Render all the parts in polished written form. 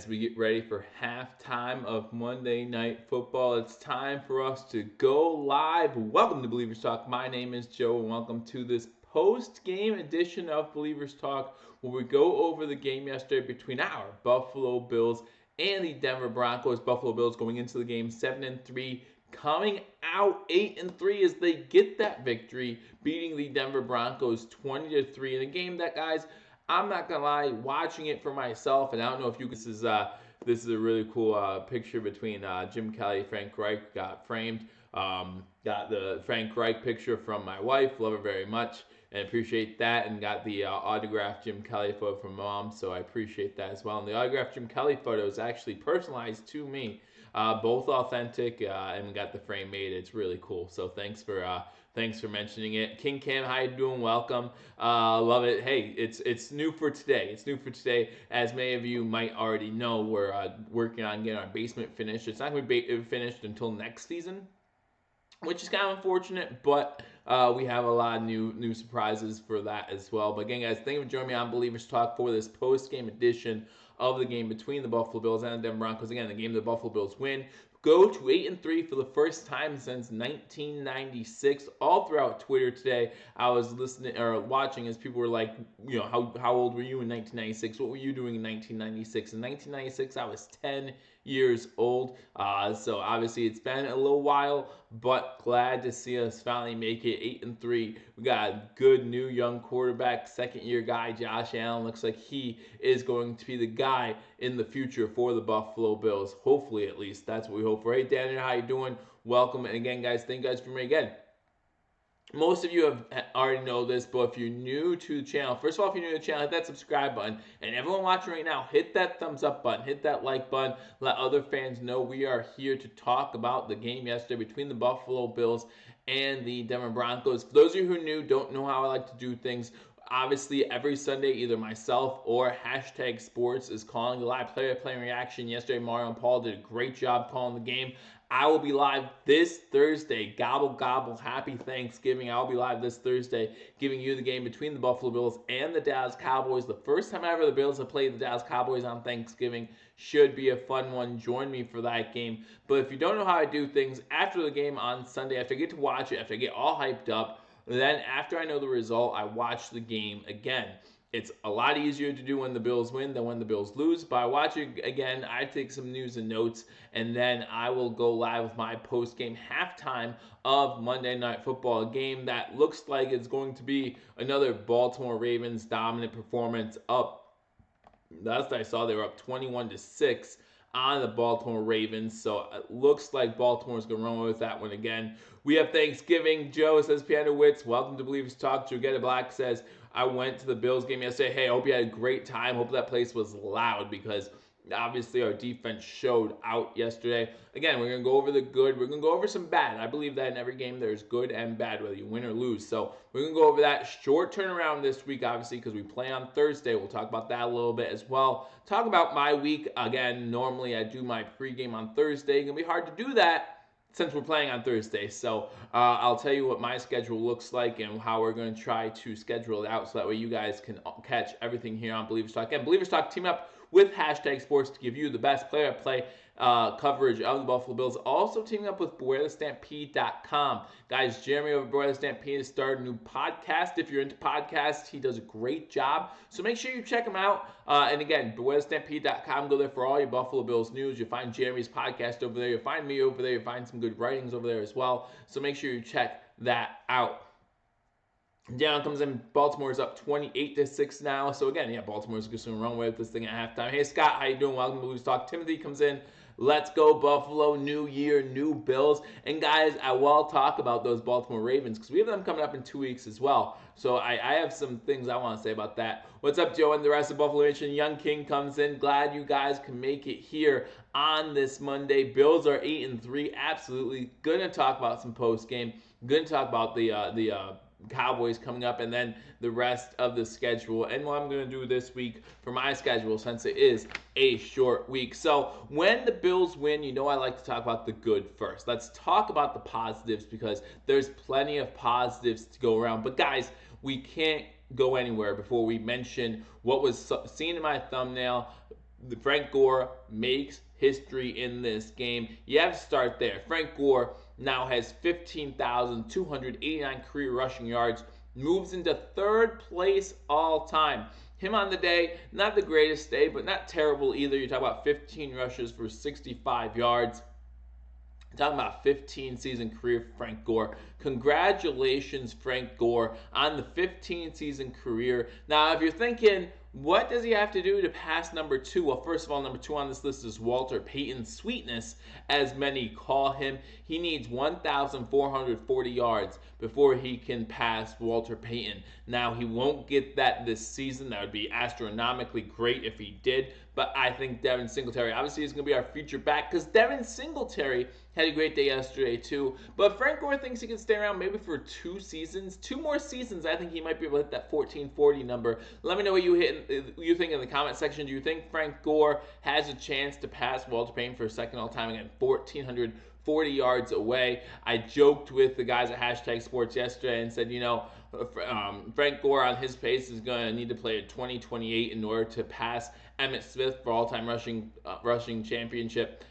as we get ready for halftime of Monday Night Football, it's time for us to go live. Welcome to Believers Talk. My name is Joe, and welcome to this post-game edition of Believers Talk, where we go over the game yesterday between our Buffalo Bills and the Denver Broncos. Buffalo Bills going into the game 7-3, coming out 8-3 as they get that victory, beating the Denver Broncos 20-3 in a game that, guys, I'm not gonna lie, watching it for myself, and I don't know if you. This is a really cool picture between Jim Kelly, Frank Reich got framed. Got the Frank Reich picture from my wife, love her very much, and appreciate that. And got the autographed Jim Kelly photo from mom, so I appreciate that as well. And the autographed Jim Kelly photo is actually personalized to me, both authentic, and we got the frame made. It's really cool. So thanks for mentioning it. King Cam, how you doing? Welcome. Love it. Hey, it's new for today. It's new for today. As many of you might already know, we're working on getting our basement finished. It's not going to be finished until next season, which is kind of unfortunate, but we have a lot of new surprises for that as well. But again, guys, thank you for joining me on Believers Talk for this post-game edition of the game between the Buffalo Bills and the Denver Broncos. Again, the game the Buffalo Bills win, go to 8-3 for the first time since 1996. All throughout Twitter today, I was listening or watching as people were like, you know, how old were you in 1996? What were you doing in 1996? In 1996, I was 10 years old. So obviously it's been a little while, but glad to see us finally make it 8-3. We got a good new young quarterback, second-year guy, Josh Allen. Looks like he is going to be the guy in the future for the Buffalo Bills. Hopefully, at least. That's what we hope for. Hey, Daniel, how you doing? Welcome. And again, guys, thank you guys for me again. Most of you have already know this, but if you're new to the channel, first of all, if you're new to the channel, hit that subscribe button. And everyone watching right now, hit that thumbs up button, hit that like button. Let other fans know we are here to talk about the game yesterday between the Buffalo Bills and the Denver Broncos. For those of you who are new, don't know how I like to do things, obviously every Sunday, either myself or Hashtag Sports is calling the live play-by-play reaction. Yesterday, Mario and Paul did a great job calling the game. I will be live this Thursday. Gobble, gobble. Happy Thanksgiving. I'll be live this Thursday giving you the game between the Buffalo Bills and the Dallas Cowboys. The first time ever the Bills have played the Dallas Cowboys on Thanksgiving. Should be a fun one. Join me for that game. But if you don't know how I do things, after the game on Sunday, after I get to watch it, after I get all hyped up, then after I know the result, I watch the game again. It's a lot easier to do when the Bills win than when the Bills lose. But I watch it again, I take some news and notes, and then I will go live with my post-game halftime of Monday Night Football, a game that looks like it's going to be another Baltimore Ravens dominant performance. Last I saw, they were up 21-6 on the Baltimore Ravens. So it looks like Baltimore's going to run with that one again. We have Thanksgiving. Joe says, Piano Wits, welcome to Believers Talk. Jogetta Black says, I went to the Bills game yesterday. Hey, I hope you had a great time. Hope that place was loud because obviously our defense showed out yesterday. Again, we're going to go over the good. We're going to go over some bad. I believe that in every game there's good and bad, whether you win or lose. So we're going to go over that. Short turnaround this week, obviously, because we play on Thursday. We'll talk about that a little bit as well. Talk about my week. Again, normally I do my pregame on Thursday. It's going to be hard to do that since we're playing on Thursday. So I'll tell you what my schedule looks like and how we're going to try to schedule it out so that way you guys can catch everything here on Believers Talk. And Believers Talk team up with Hashtag Sports to give you the best play-by-play coverage of the Buffalo Bills. Also teaming up with BewareTheStampede.com. Guys, Jeremy over at Beware the Stampede has started a new podcast. If you're into podcasts, he does a great job. So make sure you check him out. And again, BewareTheStampede.com. Go there for all your Buffalo Bills news. You'll find Jeremy's podcast over there. You'll find me over there. You'll find some good writings over there as well. So make sure you check that out. Down comes in. Baltimore's up 28-6 now. So again, yeah, Baltimore's just going to run with this thing at halftime. Hey, Scott, how you doing? Welcome to Blues Talk. Timothy comes in. Let's go, Buffalo. New year, new Bills. And guys, I will talk about those Baltimore Ravens because we have them coming up in 2 weeks as well. So I have some things I want to say about that. What's up, Joe and the rest of Buffalo Nation? Young King comes in. Glad you guys can make it here on this Monday. Bills are 8-3. Absolutely. Going to talk about some post game. Going to talk about the Cowboys coming up and then the rest of the schedule and what I'm going to do this week for my schedule since it is a short week. So when the Bills win, you know I like to talk about the good first. Let's talk about the positives because there's plenty of positives to go around. But guys, we can't go anywhere before we mention what was seen in my thumbnail Frank Gore makes history in this game. You have to start there. Frank Gore now has 15,289 career rushing yards, moves into third place all time. Him on the day, not the greatest day, but not terrible either. You talk about 15 rushes for 65 yards. Talking about 15 season career for Frank Gore. Congratulations, Frank Gore, on the 15 season career. Now, if you're thinking, what does he have to do to pass number 2? Well, first of all, number 2 on this list is Walter Payton Sweetness, as many call him. He needs 1,440 yards before he can pass Walter Payton. Now, he won't get that this season. That would be astronomically great if he did. But I think Devin Singletary obviously is going to be our future back, because Devin Singletary had a great day yesterday too. But Frank Gore thinks he can stay around maybe for 2 seasons. 2 more seasons, I think he might be able to hit that 1440 number. Let me know what you think in the comment section. Do you think Frank Gore has a chance to pass Walter Payton for second all time again? 1,440 yards away. I joked with the guys at Hashtag Sports yesterday and said, Frank Gore on his pace is going to need to play a 2028 in order to pass Emmitt Smith for all-time rushing championship.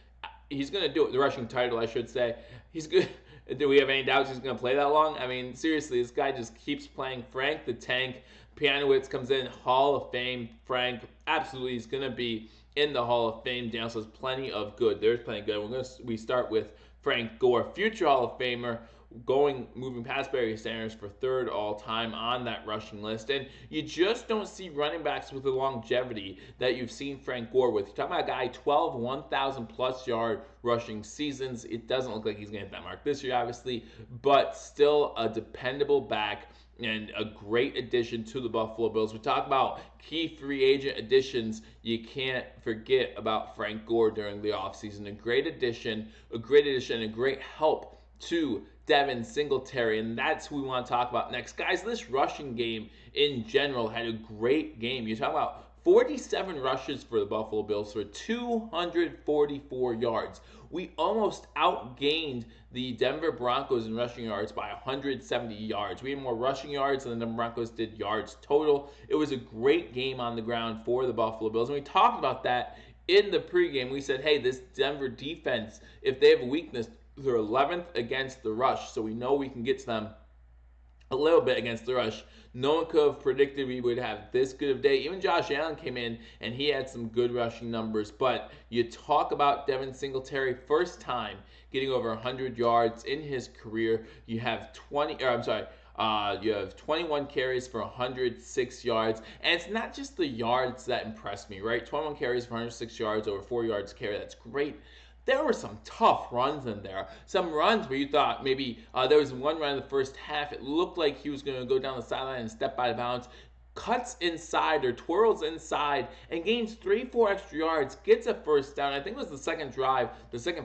He's going to do it, the rushing title, I should say. He's good. Do we have any doubts he's going to play that long? I mean, seriously, this guy just keeps playing. Frank the Tank Pianowitz comes in, Hall of Fame. Frank, absolutely, he's going to be in the Hall of Fame. Daniel says plenty of good. There's plenty of good. We start with Frank Gore, future Hall of Famer, moving past Barry Sanders for third all time on that rushing list. And you just don't see running backs with the longevity that you've seen Frank Gore with. You're talking about a guy, 12 1,000 plus yard rushing seasons. It doesn't look like he's going to hit that mark this year, obviously, but still a dependable back and a great addition to the Buffalo Bills. We talk about key free agent additions. You can't forget about Frank Gore during the offseason. A great addition, a great help to Devin Singletary, and that's who we want to talk about next. Guys, this rushing game in general had a great game. You talk about 47 rushes for the Buffalo Bills for 244 yards. We almost outgained the Denver Broncos in rushing yards by 170 yards. We had more rushing yards than the Denver Broncos did yards total. It was a great game on the ground for the Buffalo Bills, and we talked about that in the pregame. We said, hey, this Denver defense, if they have a weakness, they're 11th against the rush, so we know we can get to them a little bit against the rush. No one could have predicted we would have this good of a day. Even Josh Allen came in and he had some good rushing numbers. But you talk about Devin Singletary, first time getting over 100 yards in his career. You have 21 carries for 106 yards. And it's not just the yards that impressed me, right? 21 carries for 106 yards, over 4 yards carry. That's great. There were some tough runs in there. Some runs where you thought maybe there was one run in the first half. It looked like he was going to go down the sideline and step out of bounds. Cuts inside or twirls inside and gains 3-4 extra yards, gets a first down. I think it was the second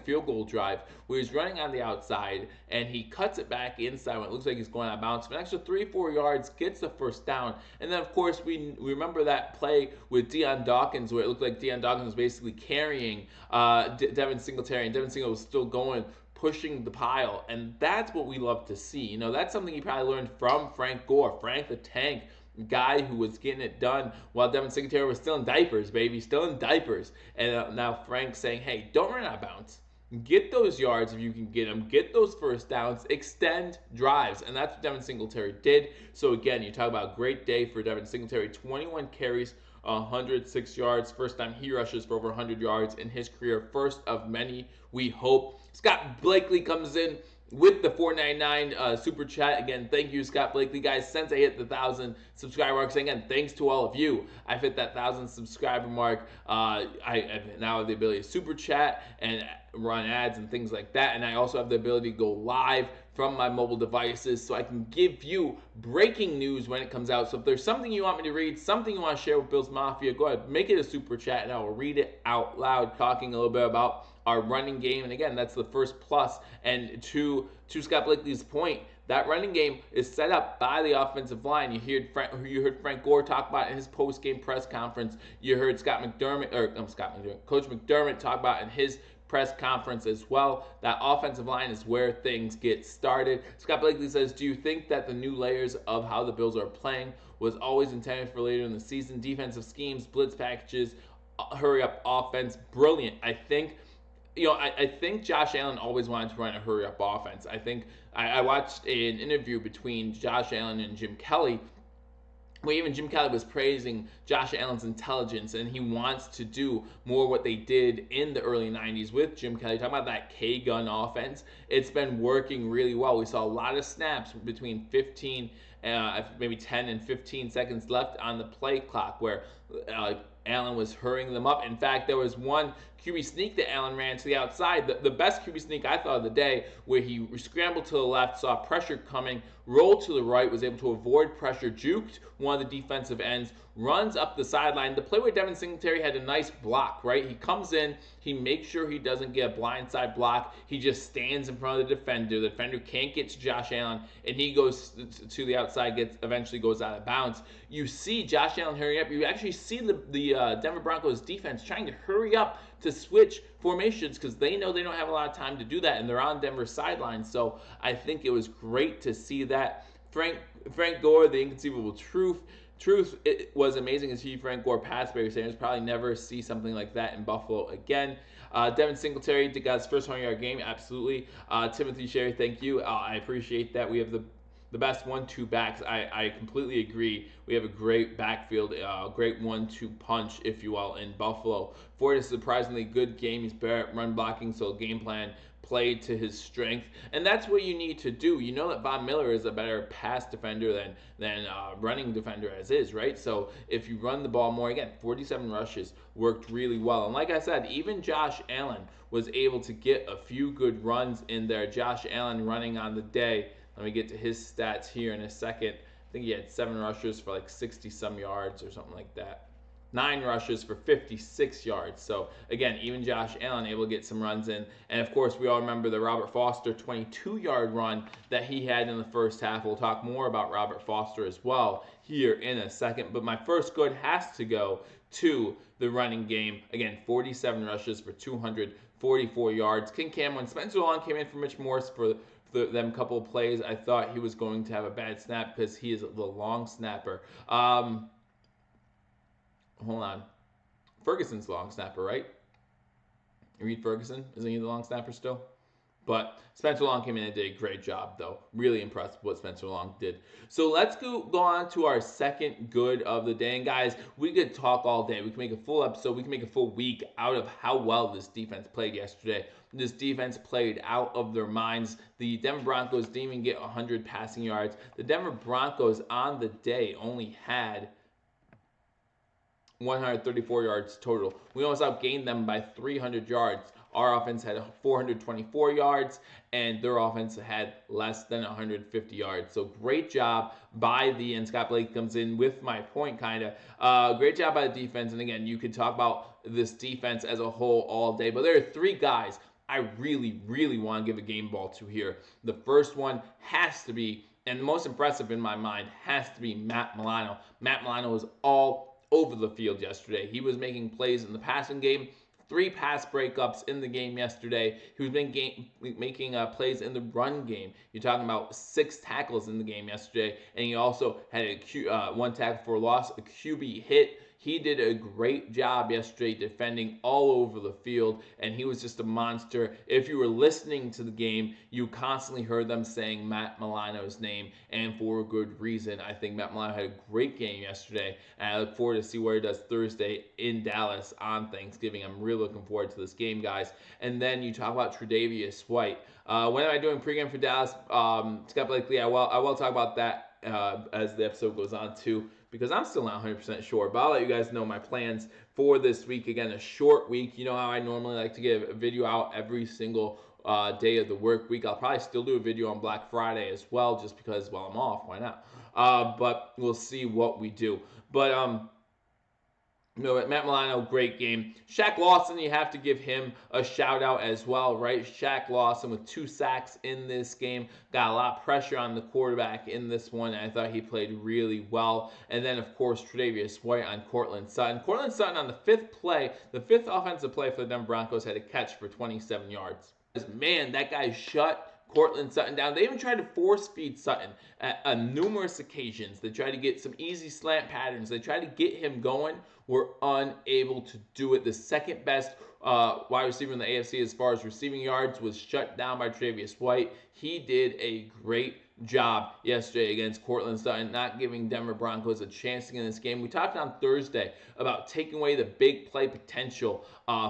field goal drive, where he's running on the outside and he cuts it back inside when it looks like he's going out of bounds. For an extra 3-4 yards, gets the first down. And then, of course, we remember that play with Deion Dawkins, where it looked like Deion Dawkins was basically carrying Devin Singletary, and Devin Singletary was still going, pushing the pile. And that's what we love to see. That's something he probably learned from Frank Gore, Frank the Tank, guy who was getting it done while Devin Singletary was still in diapers, baby, still in diapers. And now Frank's saying, hey, don't run out of bounds. Get those yards if you can get them. Get those first downs. Extend drives. And that's what Devin Singletary did. So again, you talk about a great day for Devin Singletary. 21 carries, 106 yards. First time he rushes for over 100 yards in his career. First of many, we hope. Scott Blakely comes in with the $4.99 super chat. Again, thank you, Scott Blakely. Guys, since I hit the 1,000 subscriber mark, so again, thanks to all of you. I've hit that 1,000 subscriber mark. I now have the ability to super chat and run ads and things like that. And I also have the ability to go live from my mobile devices, so I can give you breaking news when it comes out. So if there's something you want me to read, something you want to share with Bills Mafia, go ahead, make it a super chat, and I will read it out loud, talking a little bit about our running game. And again, that's the first plus. And to Scott Blakely's point, that running game is set up by the offensive line. You heard Frank Gore talk about it in his post-game press conference. You heard Coach McDermott talk about it in his press conference as well. That offensive line is where things get started. Scott Blakely says, do you think that the new layers of how the Bills are playing was always intended for later in the season? Defensive schemes, blitz packages, hurry up offense, brilliant. I think Josh Allen always wanted to run a hurry up offense. I watched an interview between Josh Allen and Jim Kelly, where even Jim Kelly was praising Josh Allen's intelligence, and he wants to do more what they did in the early 90s with Jim Kelly. Talking about that K-gun offense, it's been working really well. We saw a lot of snaps between 15, maybe 10 and 15 seconds left on the play clock where Allen was hurrying them up. In fact, there was one QB sneak that Allen ran to the outside. The best QB sneak I thought of the day, where he scrambled to the left, saw pressure coming, rolled to the right, was able to avoid pressure, juked one of the defensive ends, runs up the sideline. The play where Devin Singletary had a nice block, right? He comes in, he makes sure he doesn't get a blindside block. He just stands in front of the defender. The defender can't get to Josh Allen, and he goes to the outside, eventually goes out of bounds. You see Josh Allen hurry up. You actually see the Denver Broncos defense trying to hurry up to switch formations because they know they don't have a lot of time to do that, and they're on Denver's sideline. So I think it was great to see that. Frank Gore, the inconceivable truth, it was amazing to see Frank Gore pass Barry Sanders. Probably never see something like that in Buffalo again. Devin Singletary got his first 100-yard game, absolutely. Timothy Sherry, thank you. I appreciate that. We have the best 1-2 backs. I completely agree. We have a great backfield, great 1-2 punch, if you will, in Buffalo. Ford is a surprisingly good game. He's better at run blocking, so game plan played to his strength, and that's what you need to do. You know that Von Miller is a better pass defender than running defender as is, right? So if you run the ball more, again, 47 rushes worked really well. And like I said, even Josh Allen was able to get a few good runs in there. Josh Allen running on the day. Let me get to his stats here in a second. I think he had 7 rushes for like 60-some yards or something like that. 9 rushes for 56 yards. So again, even Josh Allen able to get some runs in. And of course, we all remember the Robert Foster 22-yard run that he had in the first half. We'll talk more about Robert Foster as well here in a second. But my first good has to go to the running game. Again, 47 rushes for 244 yards. King Cameron, Spencer Long came in for Mitch Morse for them couple of plays. I thought he was going to have a bad snap because he is the long snapper. Hold on. Ferguson's the long snapper, right? Reed Ferguson, isn't he the long snapper still? But Spencer Long came in and did a great job, though. Really impressed with what Spencer Long did. So let's go on to our second good of the day. And guys, we could talk all day. We can make a full episode. We can make a full week out of how well this defense played yesterday. This defense played out of their minds. The Denver Broncos didn't even get 100 passing yards. The Denver Broncos on the day only had 134 yards total. We almost outgained them by 300 yards. Our offense had 424 yards, and their offense had less than 150 yards. So great job by and Scott Blake comes in with my point, kind of. Great job by the defense. And again, you could talk about this defense as a whole all day, but there are 3 guys I really, really want to give a game ball to here. The first one has to be, and the most impressive in my mind, has to be Matt Milano. Matt Milano was all over the field yesterday. He was making plays in the passing game, 3 pass breakups in the game yesterday. He was making plays in the run game. You're talking about 6 tackles in the game yesterday, and he also had a 1 tackle for loss, a QB hit. He did a great job yesterday defending all over the field, and he was just a monster. If you were listening to the game, you constantly heard them saying Matt Milano's name, and for a good reason. I think Matt Milano had a great game yesterday, and I look forward to see what he does Thursday in Dallas on Thanksgiving. I'm really looking forward to this game, guys. And then you talk about Tre'Davious White. When am I doing pregame for Dallas? Scott Blakely, I will talk about that as the episode goes on too, because I'm still not 100% sure, but I'll let you guys know my plans for this week. Again, a short week. You know how I normally like to get a video out every single day of the work week. I'll probably still do a video on Black Friday as well, just because, well, I'm off. Why not? But we'll see what we do. But Matt Milano, great game. Shaq Lawson, you have to give him a shout out as well, right? Shaq Lawson with 2 sacks in this game. Got a lot of pressure on the quarterback in this one, and I thought he played really well. And then, of course, Tre'Davious White on Courtland Sutton. Courtland Sutton on the 5th play, the 5th offensive play for the Denver Broncos, had a catch for 27 yards. Man, that guy shut Cortland Sutton down. They even tried to force feed Sutton at numerous occasions. They tried to get some easy slant patterns. They tried to get him going. Were unable to do it. The second best wide receiver in the AFC as far as receiving yards was shut down by Tre'Davious White. He did a great job yesterday against Cortland Sutton, not giving Denver Broncos a chance to get in this game. We talked on Thursday about taking away the big play potential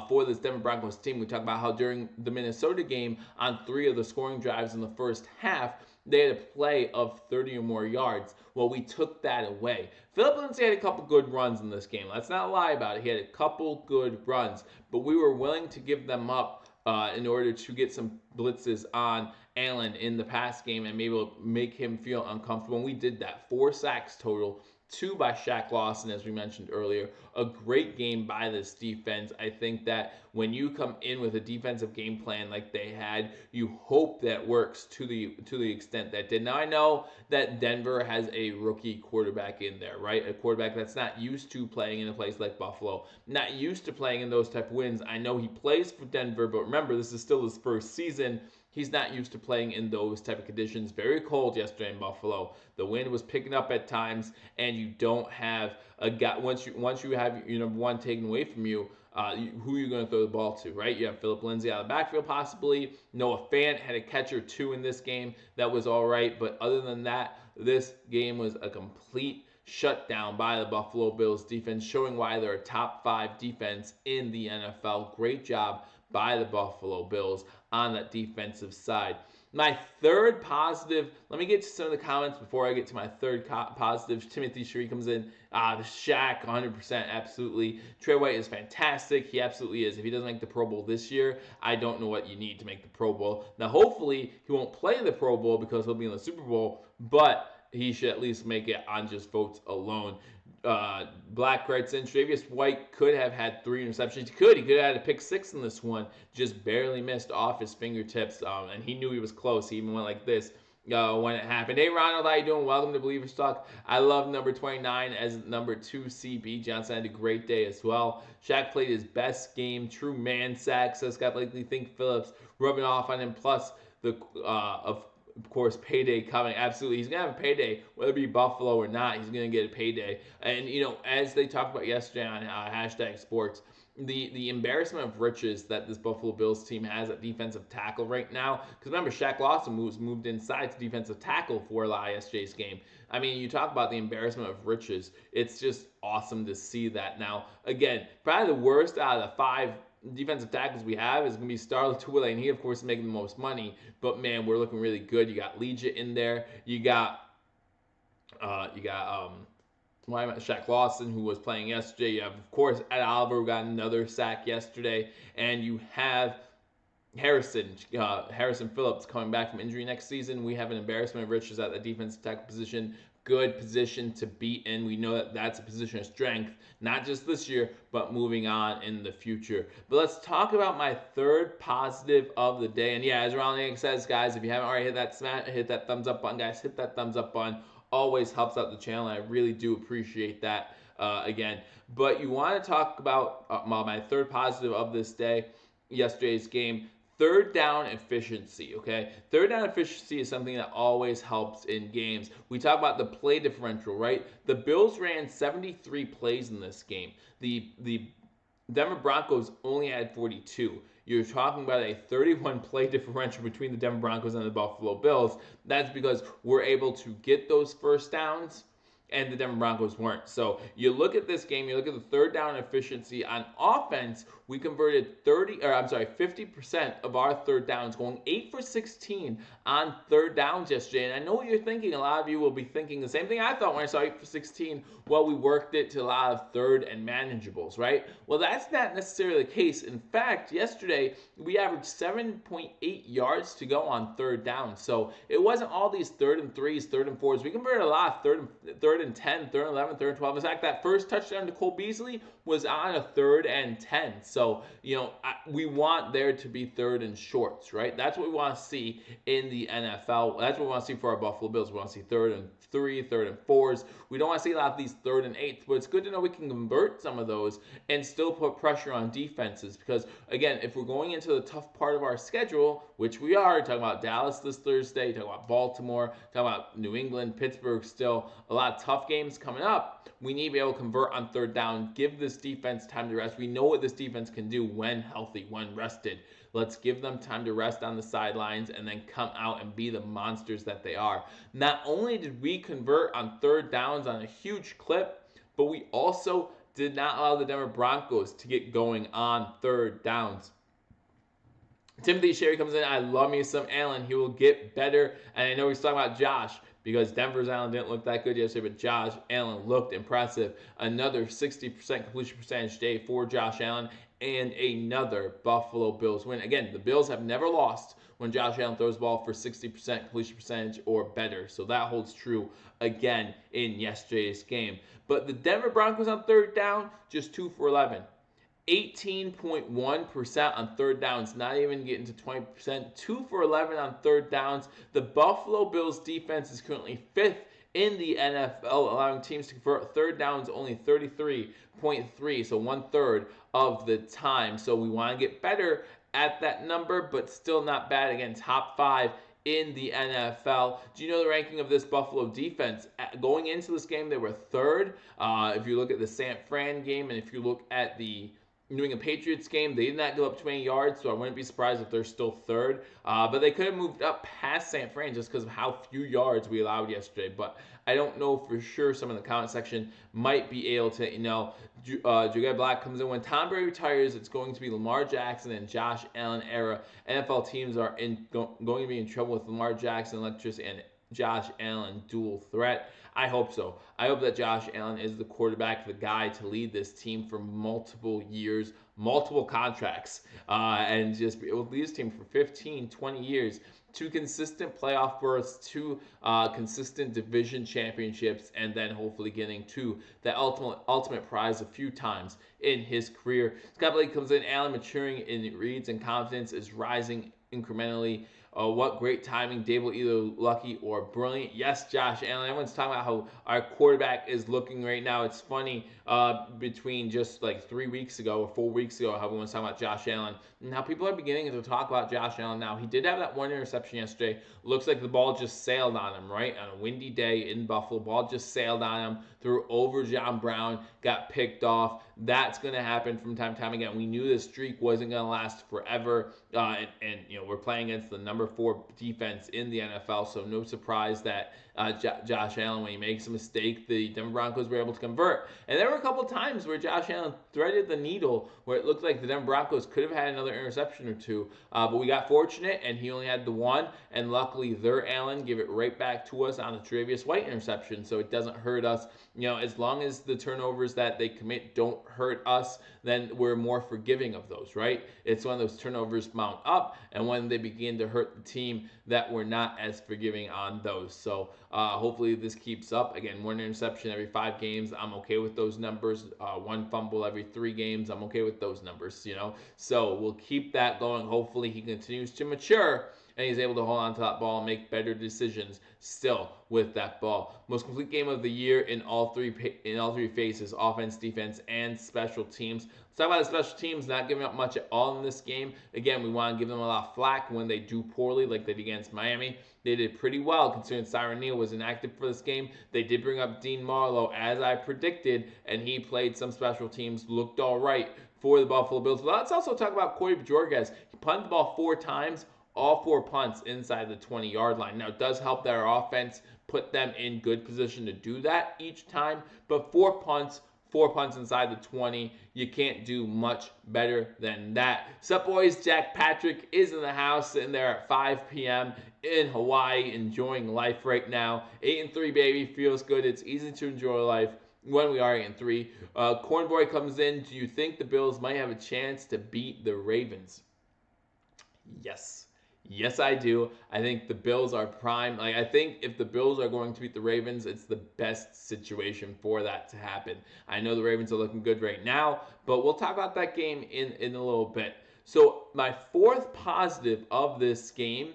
for this Denver Broncos team. We talked about how during the Minnesota game, on 3 of the scoring drives in the first half, they had a play of 30 or more yards. Well, we took that away. Philip Lindsay had a couple good runs in this game. Let's not lie about it. He had a couple good runs, but we were willing to give them up in order to get some blitzes on Allen in the pass game and maybe make him feel uncomfortable. And we did that. 4 sacks total, 2 by Shaq Lawson, as we mentioned earlier. A great game by this defense. I think that when you come in with a defensive game plan like they had, you hope that works to the extent that did. Now, I know that Denver has a rookie quarterback in there, right? A quarterback that's not used to playing in a place like Buffalo, not used to playing in those type of wins. I know he plays for Denver, but remember, this is still his first season. He's not used to playing in those type of conditions. Very cold yesterday in Buffalo. The wind was picking up at times, and you don't have a guy. Once you have your number one taken away from you, who are you going to throw the ball to, right? You have Philip Lindsay out of the backfield possibly. Noah Fant had a catch or 2 in this game. That was all right. But other than that, this game was a complete shutdown by the Buffalo Bills defense, showing why they're a top 5 defense in the NFL. Great job by the Buffalo Bills on that defensive side. My third positive, let me get to some of the comments before I get to my third positive. Timothy Sheree comes in. Shaq, 100%, absolutely. Trey White is fantastic. He absolutely is. If he doesn't make the Pro Bowl this year, I don't know what you need to make the Pro Bowl. Now, hopefully, he won't play in the Pro Bowl because he'll be in the Super Bowl, but he should at least make it on just votes alone. Black writes in, Tre'Davious White could have had 3 interceptions. He could have had a pick 6 in this one, just barely missed off his fingertips, and he knew he was close. He even went like this when it happened. Hey Ronald, how you doing? Welcome to Bill-ievers Talk. I love number 29 as number 2 CB Johnson. Had a great day as well. Shaq played his best game. True man sack, says Scott Blakely. Think Phillips rubbing off on him. Plus the of course, payday coming. Absolutely. He's going to have a payday, whether it be Buffalo or not. He's going to get a payday. And, as they talked about yesterday on hashtag sports, the embarrassment of riches that this Buffalo Bills team has at defensive tackle right now. Because remember, Shaq Lawson was moved inside to defensive tackle for yesterday's game. I mean, you talk about the embarrassment of riches. It's just awesome to see that. Now, again, probably the worst out of the 5 defensive tackles we have is going to be Starla Tuile, and he, of course, is making the most money. But, man, we're looking really good. You got Legia in there. You got Shaq Lawson, who was playing yesterday. You have, of course, Ed Oliver, who got another sack yesterday. And you have Harrison Phillips coming back from injury next season. We have an embarrassment of riches at the defensive tackle position. Good position to be in. We know that that's a position of strength, not just this year, but moving on in the future. But let's talk about my third positive of the day. And yeah, as Ronald says, guys, if you haven't already hit that thumbs up button, guys. Hit that thumbs up button. Always helps out the channel. I really do appreciate that again. But you want to talk about my third positive of this day, yesterday's game. Third down efficiency, okay? Third down efficiency is something that always helps in games. We talk about the play differential, right? The Bills ran 73 plays in this game. The Denver Broncos only had 42. You're talking about a 31 play differential between the Denver Broncos and the Buffalo Bills. That's because we're able to get those first downs and the Denver Broncos weren't. So you look at this game, you look at the third down efficiency on offense, we converted 50% of our third downs, going 8 for 16 on third downs yesterday. And I know what you're thinking. A lot of you will be thinking the same thing I thought when I saw 8 for 16. Well, we worked it to a lot of third and manageables, right? Well, that's not necessarily the case. In fact, yesterday, we averaged 7.8 yards to go on third down. So it wasn't all these 3rd and 3s, 3rd and 4s. We converted a lot of third and 10, 3rd and 11, 3rd and 12. In fact, that first touchdown to Cole Beasley was on a 3rd and 10. So, we want there to be 3rd and shorts, right? That's what we want to see in the NFL. That's what we want to see for our Buffalo Bills. We want to see 3rd and 3, 3rd and 4s. We don't want to see a lot of these 3rd and 8s, but it's good to know we can convert some of those and still put pressure on defenses because, again, if we're going into the tough part of our schedule, which we are, talking about Dallas this Thursday, talking about Baltimore, talking about New England, Pittsburgh, still a lot of tough games coming up, we need to be able to convert on 3rd down, give this defense time to rest. We know what this defense can do when healthy, when rested. Let's give them time to rest on the sidelines and then come out and be the monsters that they are. Not only did we convert on 3rd downs on a huge clip, but we also did not allow the Denver Broncos to get going on 3rd downs. Timothy Sherry comes in. I love me some Allen. He will get better. And I know he's talking about Josh because Denver's Allen didn't look that good yesterday, but Josh Allen looked impressive. Another 60% completion percentage day for Josh Allen and another Buffalo Bills win. Again, the Bills have never lost when Josh Allen throws the ball for 60% completion percentage or better. So that holds true again in yesterday's game. But the Denver Broncos on 3rd down, just 2 for 11. 18.1% on 3rd downs, not even getting to 20%. 2 for 11 on 3rd downs. The Buffalo Bills defense is currently 5th in the NFL, allowing teams to convert 3rd downs only 33.3, so 1/3 of the time. So we want to get better at that number, but still not bad. Again, top 5 in the NFL. Do you know the ranking of this Buffalo defense? Going into this game, they were 3rd. If you look at the San Fran game, and if you look at the New England Patriots game, they did not go up 20 yards, so I wouldn't be surprised if they're still 3rd. But they could have moved up past San Fran just because of how few yards we allowed yesterday. But I don't know for sure. Some in the comment section might be able to, Jugay Black comes in. When Tom Brady retires, it's going to be Lamar Jackson and Josh Allen era. NFL teams are going to be in trouble with Lamar Jackson, electricity, and Josh Allen dual threat. I hope so. I hope that Josh Allen is the quarterback, the guy to lead this team for multiple years, multiple contracts, and just be able to lead this team for 15, 20 years. 2 consistent playoff berths, 2 consistent division championships, and then hopefully getting to the ultimate prize a few times in his career. Scott Blake comes in. Allen maturing in reads and confidence is rising incrementally. What great timing. Dable either lucky or brilliant. Yes, Josh Allen. Everyone's talking about how our quarterback is looking right now. It's funny, between just like 3 weeks ago or 4 weeks ago, how everyone's talking about Josh Allen. Now people are beginning to talk about Josh Allen now. He did have that 1 interception yesterday. Looks like the ball just sailed on him, right? On a windy day in Buffalo. Ball just sailed on him, threw over John Brown, got picked off. That's going to happen from time to time again. We knew this streak wasn't going to last forever. And we're playing against the number 4 defense in the NFL, so no surprise that Josh Allen, when he makes a mistake, the Denver Broncos were able to convert. And there were a couple of times where Josh Allen threaded the needle where it looked like the Denver Broncos could have had another interception or 2, but we got fortunate and he only had the 1, and luckily their Allen gave it right back to us on a Tre'Davious White interception, so it doesn't hurt us. As long as the turnovers that they commit don't hurt us, then we're more forgiving of those, right? It's when those turnovers mount up and when they begin to hurt the team that we're not as forgiving on those. So hopefully this keeps up. Again, 1 interception every 5 games. I'm okay with those numbers. 1 fumble every 3 games. I'm okay with those numbers, So we'll keep that going. Hopefully he continues to mature and he's able to hold on to that ball and make better decisions still with that ball. Most complete game of the year in all three phases: offense, defense, and special teams. Let's talk about the special teams not giving up much at all in this game. Again, we want to give them a lot of flack when they do poorly, like they did against Miami. They did pretty well considering Tyron Neal was inactive for this game. They did bring up Dean Marlowe, as I predicted, and he played some special teams, looked all right for the Buffalo Bills. But let's also talk about Corey Bajorges. He punted the ball 4 times. All 4 punts inside the 20-yard line. Now, it does help that our offense put them in good position to do that each time, but 4 punts inside the 20, you can't do much better than that. Sup, boys? Jack Patrick is in the house, sitting there at 5 p.m. in Hawaii, enjoying life right now. 8-3, baby. Feels good. It's easy to enjoy life when we are 8-3. Cornboy comes in. Do you think the Bills might have a chance to beat the Ravens? Yes. Yes, I do. I think the Bills are prime. Like, I think if the Bills are going to beat the Ravens, it's the best situation for that to happen. I know the Ravens are looking good right now, but we'll talk about that game in a little bit. So, my fourth positive of this game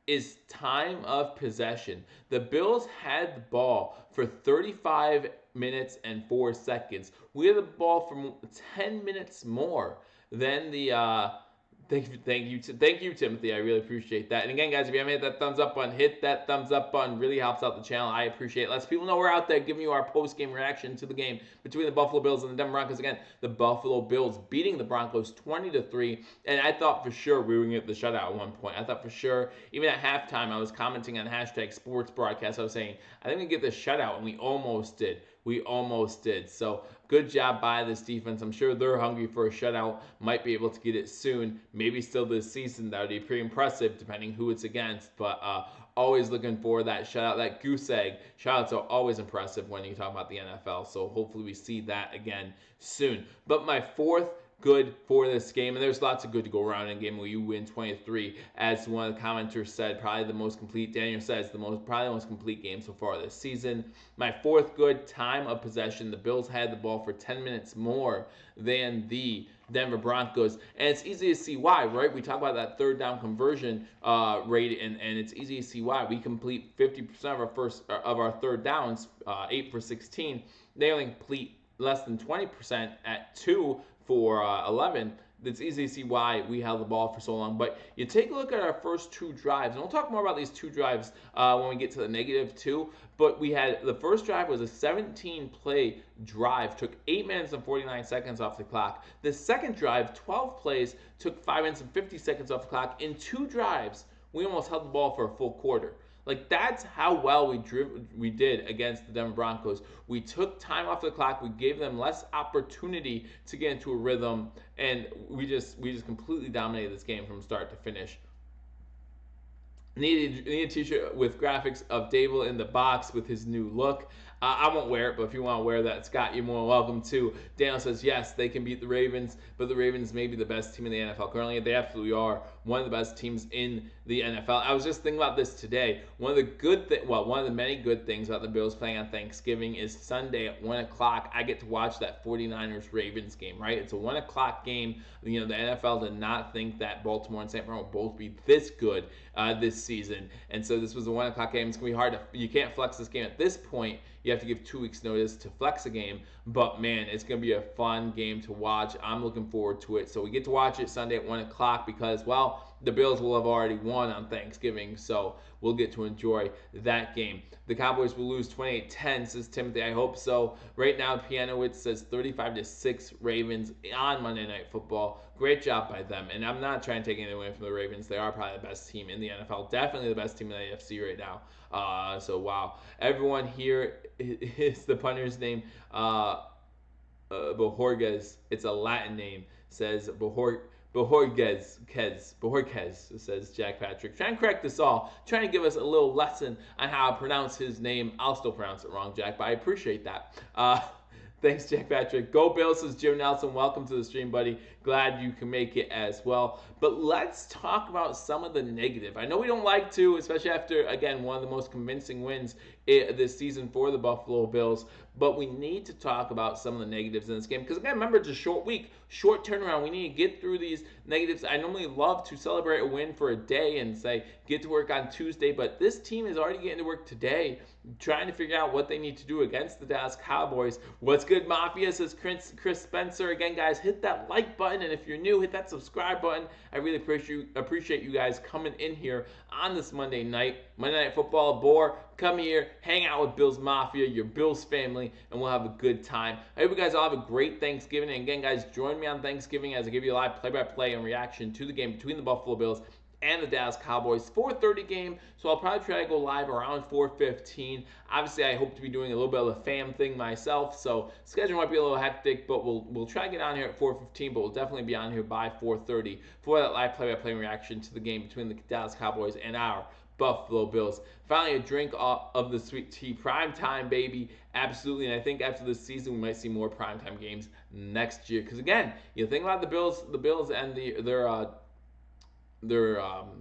is time of possession. The Bills had the ball for 35 minutes and 4 seconds. We had the ball for 10 minutes more than the thank you, Timothy. I really appreciate that. And again, guys, if you haven't hit that thumbs up button, hit that thumbs up button. Really helps out the channel. I appreciate it. Lets people know we're out there giving you our post-game reaction to the game between the Buffalo Bills and the Denver Broncos. Again, the Buffalo Bills beating the Broncos 20-3, and I thought for sure we were gonna get the shutout at one point. I thought for sure, even at halftime, I was commenting on hashtag Sports Broadcast. I was saying I think we get the shutout, and we almost did. We almost did. So good job by this defense. I'm sure they're hungry for a shutout. Might be able to get it soon. Maybe still this season. That would be pretty impressive depending who it's against. But always looking for that shutout, that goose egg. Shutouts are always impressive when you talk about the NFL. So hopefully we see that again soon. But my fourth good for this game, and there's lots of good to go around in a game where you win 23. As one of the commenters said, probably the most complete. Daniel says probably the most complete game so far this season. My fourth good, time of possession. The Bills had the ball for 10 minutes more than the Denver Broncos, and it's easy to see why, right? We talk about that third down conversion rate, and it's easy to see why. We complete 50% of our third downs, 8 for 16. They only complete less than 20% at 2 for 11. It's easy to see why we held the ball for so long. But you take a look at our first two drives, and we'll talk more about these two drives when we get to the -2. But we had the first drive was a 17-play drive, took 8 minutes and 49 seconds off the clock. The second drive, 12 plays, took 5 minutes and 50 seconds off the clock. In two drives, we almost held the ball for a full quarter. Like, that's how well we did against the Denver Broncos. We took time off the clock. We gave them less opportunity to get into a rhythm, and we just completely dominated this game from start to finish. Need a t-shirt with graphics of Dable in the box with his new look. I won't wear it, but if you want to wear that, Scott, you're more welcome to. Daniel says, yes, they can beat the Ravens, but the Ravens may be the best team in the NFL currently. They absolutely are one of the best teams in the NFL. I was just thinking about this today. One of the many good things about the Bills playing on Thanksgiving is Sunday at 1 o'clock. I get to watch that 49ers-Ravens game, right? It's a 1 o'clock game. You know, the NFL did not think that Baltimore and St. Brown would both be this good this season. And so this was a 1 o'clock game. It's going to be hard you can't flex this game at this point. You have to give 2 weeks notice to flex a game, but man, it's going to be a fun game to watch. I'm looking forward to it. So we get to watch it Sunday at 1 o'clock because, well, the Bills will have already won on Thanksgiving, so we'll get to enjoy that game. The Cowboys will lose 28-10, says Timothy. I hope so. Right now, Pianowitz says 35-6 Ravens on Monday Night Football. Great job by them, and I'm not trying to take anything away from the Ravens. They are probably the best team in the NFL, definitely the best team in the AFC right now. So, wow. Everyone here is the punter's name. Bojorges. It's a Latin name. Says Bojorges, says Jack Patrick. Trying to correct us all. Trying to give us a little lesson on how to pronounce his name. I'll still pronounce it wrong, Jack, but I appreciate that. Thanks, Jack Patrick. Go Bills, says Jim Nelson. Welcome to the stream, buddy. Glad you can make it as well. But let's talk about some of the negative. I know we don't like to, especially after, again, one of the most convincing wins this season for the Buffalo Bills. But we need to talk about some of the negatives in this game. Because, again, remember, it's a short week, short turnaround. We need to get through these negatives. I normally love to celebrate a win for a day and say, get to work on Tuesday. But this team is already getting to work today, trying to figure out what they need to do against the Dallas Cowboys. What's good, Mafia, says Chris Spencer. Again, guys, hit that like button. And if you're new, hit that subscribe button. I really appreciate you guys coming in here on this Monday Night Football. Come here, hang out with Bills Mafia, your Bills family, and we'll have a good time. I hope you guys all have a great Thanksgiving. And again, guys, join me on Thanksgiving as I give you a live play-by-play and reaction to the game between the Buffalo Bills and the Dallas Cowboys. 4:30 game, so I'll probably try to go live around 4:15. Obviously, I hope to be doing a little bit of a fam thing myself, so schedule might be a little hectic, but we'll try to get on here at 4:15, but we'll definitely be on here by 4:30 for that live play-by-play reaction to the game between the Dallas Cowboys and our Buffalo Bills. Finally, a drink of the sweet tea. Prime time, baby. Absolutely. And I think after this season, we might see more primetime games next year. Because again, you think about the Bills and their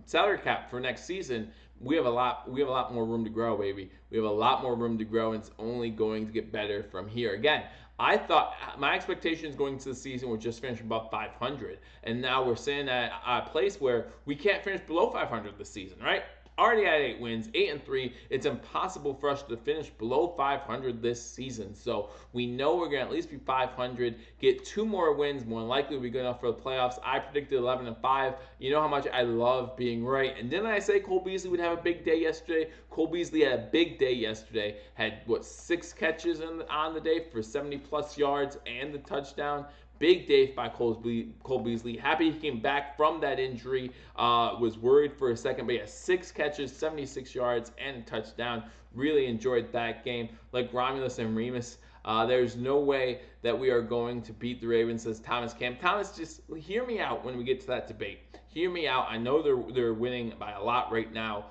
salary cap for next season, we have a lot more room to grow, baby. We have a lot more room to grow, and it's only going to get better from here. Again, I thought my expectations going into the season were just finish above 500, and now we're sitting at a place where we can't finish below 500 this season, right? Already at 8 wins, 8-3. It's impossible for us to finish below 500 this season. So we know we're going to at least be 500, get 2 more wins. More than likely, we'll be good enough for the playoffs. I predicted 11-5. You know how much I love being right. And didn't I say Cole Beasley would have a big day yesterday? Cole Beasley had a big day yesterday. Had, 6 catches on the day for 70-plus yards and the touchdown. Big day by Cole Beasley. Happy he came back from that injury. Was worried for a second, but he has 6 catches, 76 yards, and a touchdown. Really enjoyed that game. Like Romulus and Remus, there's no way that we are going to beat the Ravens, says Thomas Camp. Thomas, just hear me out when we get to that debate. Hear me out. I know they're winning by a lot right now.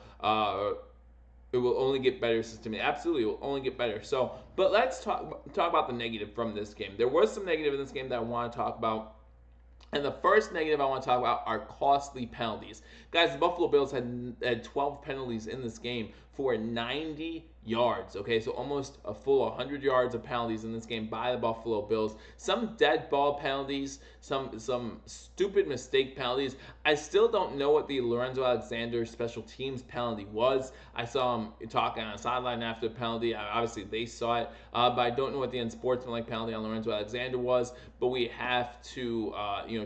It will only get better system. Absolutely, it will only get better. So, but let's talk about the negative from this game. There was some negative in this game that I want to talk about. And the first negative I want to talk about are costly penalties. Guys, the Buffalo Bills had 12 penalties in this game for 90 yards. Okay, so almost a full 100 yards of penalties in this game by the Buffalo Bills. Some dead ball penalties, some stupid mistake penalties. I still don't know what the Lorenzo Alexander special teams penalty was. I saw him talking on a sideline after the penalty. Obviously, they saw it, but I don't know what the unsportsmanlike penalty on Lorenzo Alexander was. But we have to,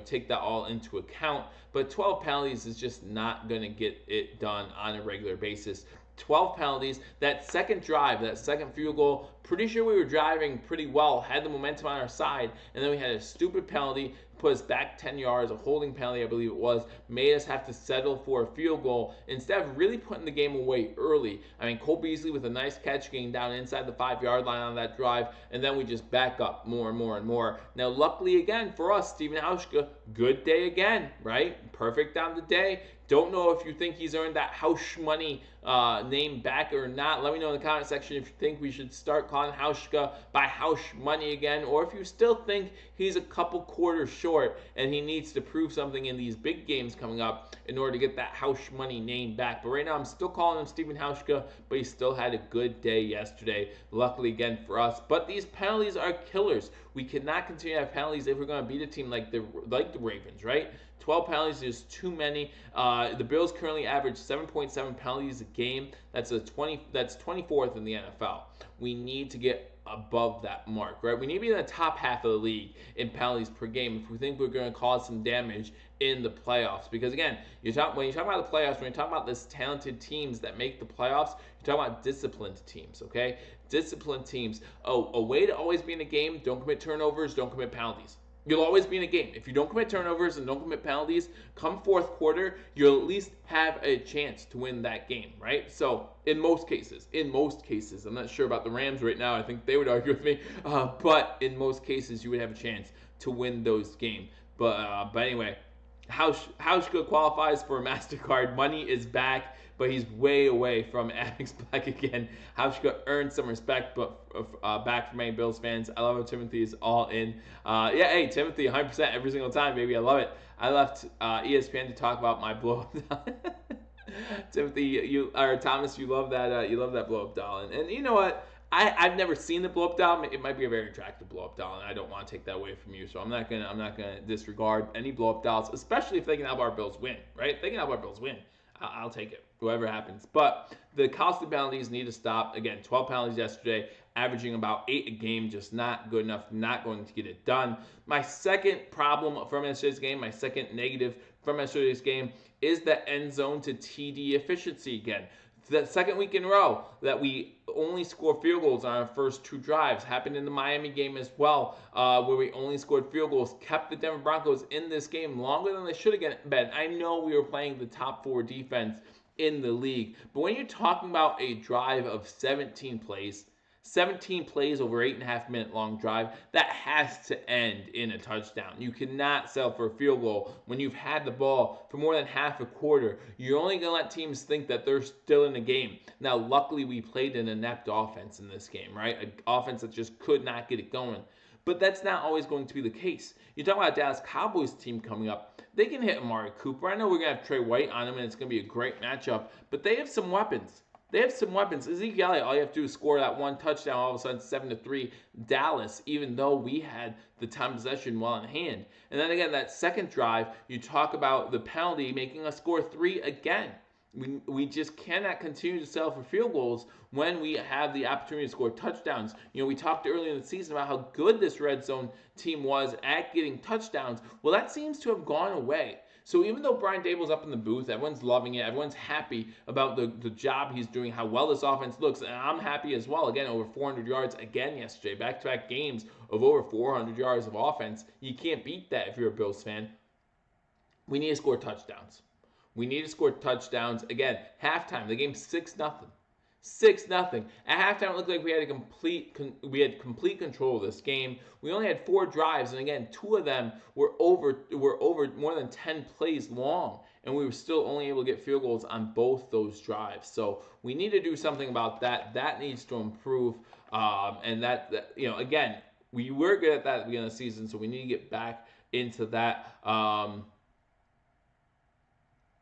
take that all into account. But 12 penalties is just not going to get it done on a regular basis. 12 penalties. That second drive, that second field goal, pretty sure we were driving pretty well, had the momentum on our side, and then we had a stupid penalty, put us back 10 yards, a holding penalty, I believe it was, made us have to settle for a field goal instead of really putting the game away early. I mean, Cole Beasley with a nice catch getting down inside the 5-yard line on that drive, and then we just back up more and more and more. Now, luckily again for us, Stephen Hauschka, good day again, right? Perfect on the day. Don't know if you think he's earned that house money name back or not. Let me know in the comment section if you think we should start calling Hauschka by house money again, or if you still think he's a couple quarters short and he needs to prove something in these big games coming up in order to get that house money name back. But right now I'm still calling him Stephen Hauschka, but he still had a good day yesterday, luckily again for us. But these penalties are killers. We cannot continue to have penalties if we're going to beat a team like the Ravens, right? 12 penalties is too many. The Bills currently average 7.7 penalties a game. That's 24th in the NFL. We need to get above that mark, right? We need to be in the top half of the league in penalties per game if we think we're going to cause some damage in the playoffs. Because again, when you talk about the playoffs, when you talk about this talented teams that make the playoffs, you're talking about disciplined teams, okay? Disciplined teams. Oh, a way to always be in a game: don't commit turnovers, don't commit penalties. You'll always be in a game. If you don't commit turnovers and don't commit penalties, come fourth quarter, you'll at least have a chance to win that game, right? So in most cases, I'm not sure about the Rams right now. I think they would argue with me. But in most cases, you would have a chance to win those games. But anyway, Hauschka qualifies for a MasterCard. Money is back, but he's way away from Amex Black again. Hauschka earned some respect, but back from many Bills fans. I love how Timothy is all in. Hey, Timothy, 100% every single time, baby. I love it. I left ESPN to talk about my blow up. Timothy, Thomas, you love that. You love that blow up doll, and you know what? I've never seen the blow up doll. It might be a very attractive blow up doll, and I don't want to take that away from you. So I'm not gonna disregard any blow up dolls, especially if they can help our Bills win, right? If they can help our Bills win, I'll take it, whoever happens. But the costly penalties need to stop. Again, 12 penalties yesterday, averaging about 8 a game, just not good enough, not going to get it done. My second problem from yesterday's game, my second negative from yesterday's game, is the end zone to TD efficiency again. The second week in a row that we only score field goals on our first 2 drives. Happened in the Miami game as well, where we only scored field goals, kept the Denver Broncos in this game longer than they should have been. I know we were playing the top 4 defense in the league, but when you're talking about a drive of 17 plays over 8.5 minute long drive, that has to end in a touchdown. You cannot settle for a field goal when you've had the ball for more than half a quarter. You're only going to let teams think that they're still in the game. Now, luckily, we played an inept offense in this game, right? An offense that just could not get it going. but that's not always going to be the case. You talk about Dallas Cowboys team coming up. They can hit Amari Cooper. I know we're going to have Trey White on him, and it's going to be a great matchup, but they have some weapons. They have some weapons. Ezekiel Elliott, all you have to do is score that one touchdown. All of a sudden, 7-3 Dallas, even though we had the time possession well in hand. And then again, that second drive, you talk about the penalty making us score 3 again. We just cannot continue to settle for field goals when we have the opportunity to score touchdowns. We talked earlier in the season about how good this red zone team was at getting touchdowns. Well, that seems to have gone away. So even though Brian Daboll's up in the booth, everyone's loving it, everyone's happy about the job he's doing, how well this offense looks, and I'm happy as well. Again, over 400 yards again yesterday, back-to-back games of over 400 yards of offense. You can't beat that if you're a Bills fan. We need to score touchdowns. We need to score touchdowns. Again, halftime, the game's 6-0. 6-0. At halftime, it looked like we had complete control of this game. We only had 4 drives, and again, 2 of them were over more than 10 plays long, and we were still only able to get field goals on both those drives. So we need to do something about that. That needs to improve, and again, we were good at that at the beginning of the season, so we need to get back into that.